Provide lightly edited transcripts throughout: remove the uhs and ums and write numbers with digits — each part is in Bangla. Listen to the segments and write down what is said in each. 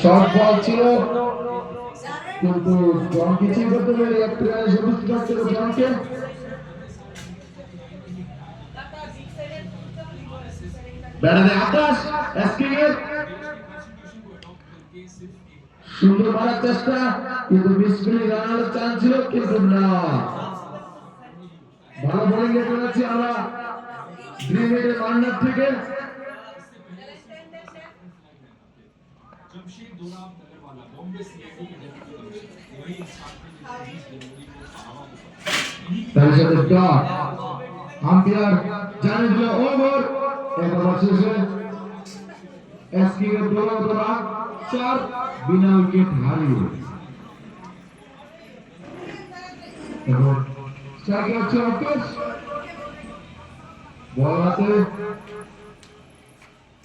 শর্ট বল ছিল কিন্তু জন কিছুই করতে পারে একটু সবুজ করতে জনকে ব্যাটারে আকাশ এসকিংয়ের সুন্দর মারার চেষ্টা কিন্তু মিসফিল্ডিং রানার চান্স ছিল কিন্তু না ভালো বোলিং এ করেছি আমরা ড্রিমের কর্নার থেকে তার সাথে ডট আম্পায়ার জানিয়ে দিল ওভার এবার শেষে এসকিংয়ের দৌড়া 4 বিনা উইকেট হারিয়ে এবং স্ট্রাইকে হচ্ছে অঙ্কেশ বল হাতে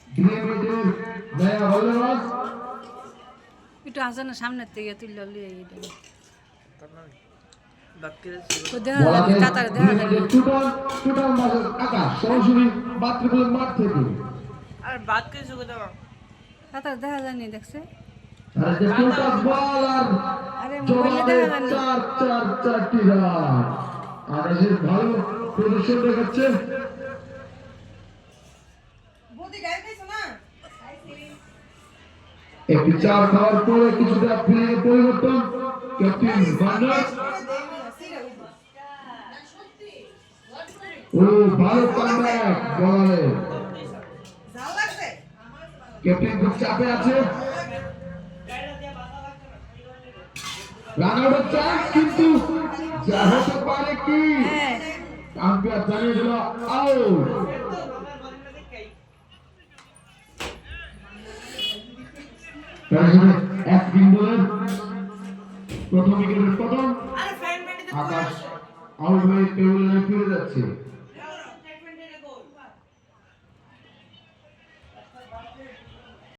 ডিএমএর নয়া বলরাজ একটু আসে না সামনের থেকে তুললে লিয়ে এটা আর বাদ কিছু কথা দেখা যায়নি দেখছে আরে মোবাইলে দেখা যায়নি ভালো প্রদর্শন দেখাচ্ছে একটি চার খাওয়ার পরে কিছুটা ফিরে পরিবর্তন ক্যাপ্টেন বান্ডার ও ভালো কামব্যাক বলে ক্যাপ্টেন খুব চাপে আছে রান আউটের চান্স কিন্তু যা হতে পারে কি আম্পায়ার জানিয়ে দিল আউট প্রথম উইকেটের পতন আকাশ আউট হয়ে টেবিলে ফিরে যাচ্ছে